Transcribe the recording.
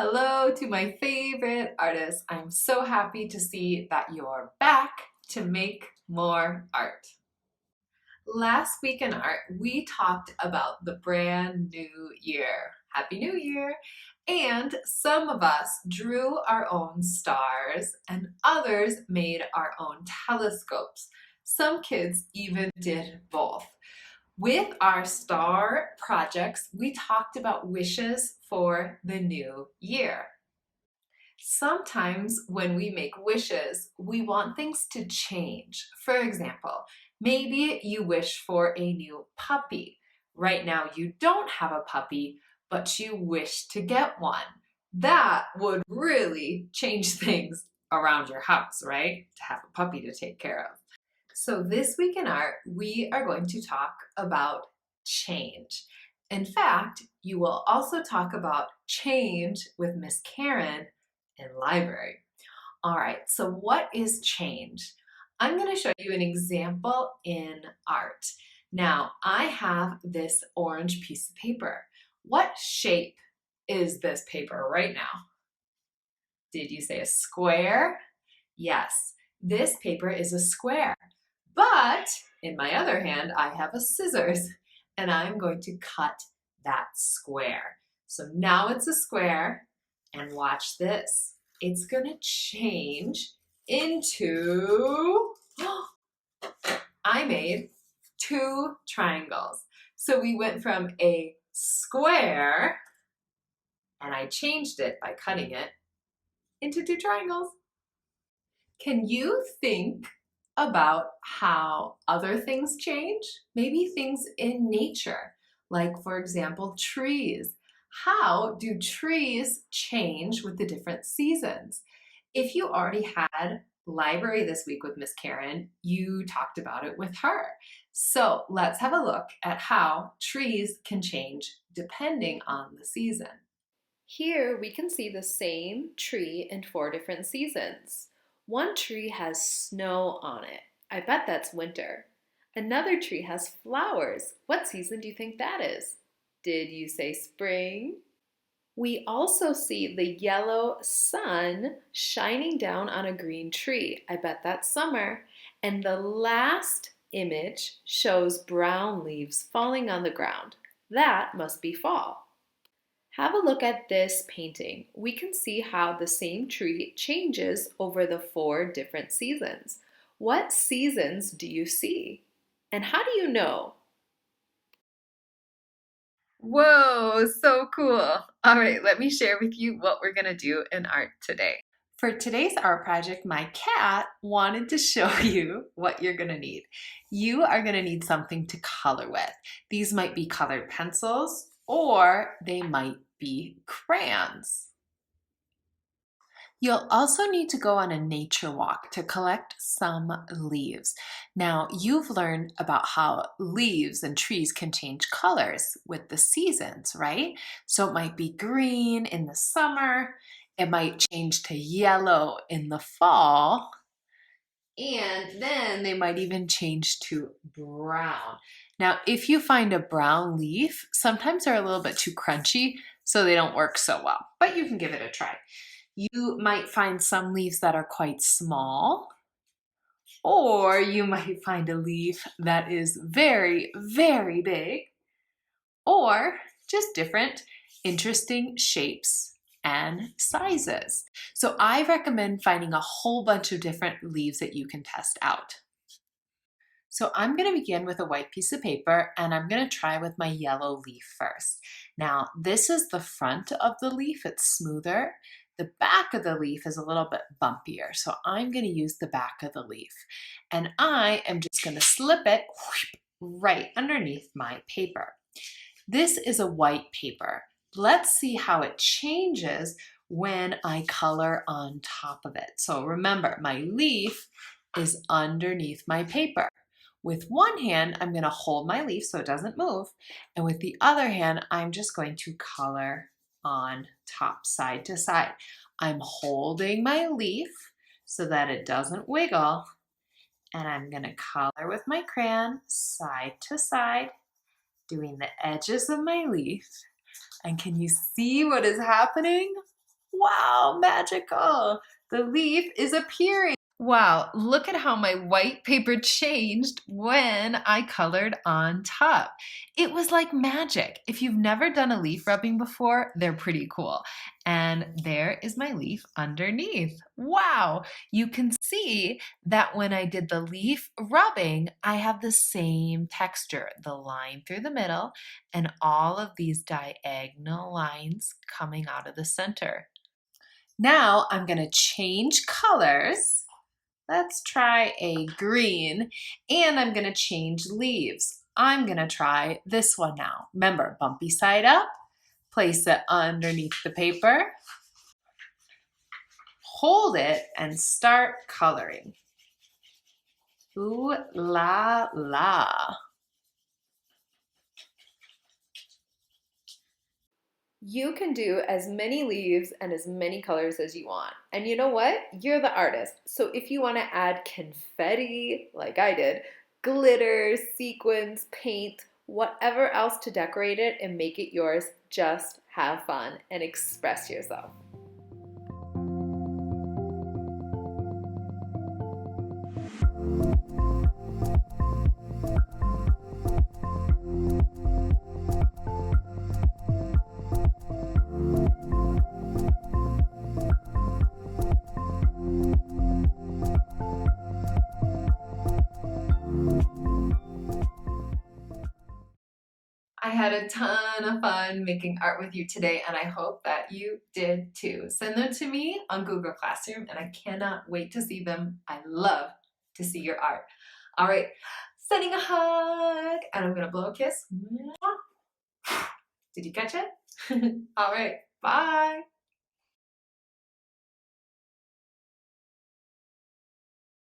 Hello to my favorite artists. I'm so happy to see that you're back to make more art. Last week in art, we talked about the brand new year. Happy New Year! And some of us drew our own stars, and others made our own telescopes. Some kids even did both. With our star projects, we talked about wishes for the new year. Sometimes when we make wishes, we want things to change. For example, maybe you wish for a new puppy. Right now you don't have a puppy, but you wish to get one. That would really change things around your house, right? To have a puppy to take care of. So this week in art, we are going to talk about change. In fact, you will also talk about change with Miss Karen in library. All right, so what is change? I'm going to show you an example in art. Now, I have this orange piece of paper. What shape is this paper right now? Did you say a square? Yes, this paper is a square. But in my other hand, I have a scissors and I'm going to cut that square. So now it's a square and watch this. It's gonna change into, I made two triangles. So we went from a square and I changed it by cutting it into two triangles. Can you think about how other things change? Maybe things in nature, like for example, trees. How do trees change with the different seasons? If you already had library this week with Miss Karen, you talked about it with her. So let's have a look at how trees can change depending on the season. Here we can see the same tree in four different seasons. One tree has snow on it. I bet that's winter. Another tree has flowers. What season do you think that is? Did you say spring? We also see the yellow sun shining down on a green tree. I bet that's summer. And the last image shows brown leaves falling on the ground. That must be fall. Have a look at this painting. We can see how the same tree changes over the four different seasons. What seasons do you see? And how do you know? Whoa, so cool. All right, let me share with you what we're gonna do in art today. For today's art project, my cat wanted to show you what you're gonna need. You are gonna need something to color with. These might be colored pencils or they might be crayons. You'll also need to go on a nature walk to collect some leaves. Now, you've learned about how leaves and trees can change colors with the seasons, right? So it might be green in the summer, it might change to yellow in the fall, and then they might even change to brown. Now, if you find a brown leaf, sometimes they're a little bit too crunchy, so they don't work so well, but you can give it a try. You might find some leaves that are quite small, or you might find a leaf that is very, very big, or just different interesting shapes and sizes. So I recommend finding a whole bunch of different leaves that you can test out. So I'm going to begin with a white piece of paper and I'm going to try with my yellow leaf first. Now this is the front of the leaf, it's smoother. The back of the leaf is a little bit bumpier, so I'm going to use the back of the leaf. And I am just going to slip it right underneath my paper. This is a white paper. Let's see how it changes when I color on top of it. So remember, my leaf is underneath my paper. With one hand, I'm going to hold my leaf so it doesn't move. And with the other hand, I'm just going to color on top, side to side. I'm holding my leaf so that it doesn't wiggle. And I'm going to color with my crayon side to side, doing the edges of my leaf. And can you see what is happening? Wow, magical. The leaf is appearing. Wow, look at how my white paper changed when I colored on top. It was like magic. If you've never done a leaf rubbing before, they're pretty cool. And there is my leaf underneath. Wow, you can see that when I did the leaf rubbing, I have the same texture, the line through the middle and all of these diagonal lines coming out of the center. Now I'm going to change colors. Let's try a green, and I'm gonna change leaves. I'm gonna try this one now. Remember, bumpy side up, place it underneath the paper, hold it, and start coloring. Ooh la la. You can do as many leaves and as many colors as you want. And you know what? You're the artist. So if you want to add confetti, like I did, glitter, sequins, paint, whatever else to decorate it and make it yours, just have fun and express yourself. I had a ton of fun making art with you today, and I hope that you did too. Send them to me on Google Classroom, and I cannot wait to see them. I love to see your art. All right, sending a hug, and I'm gonna blow a kiss. Did you catch it? All right, bye.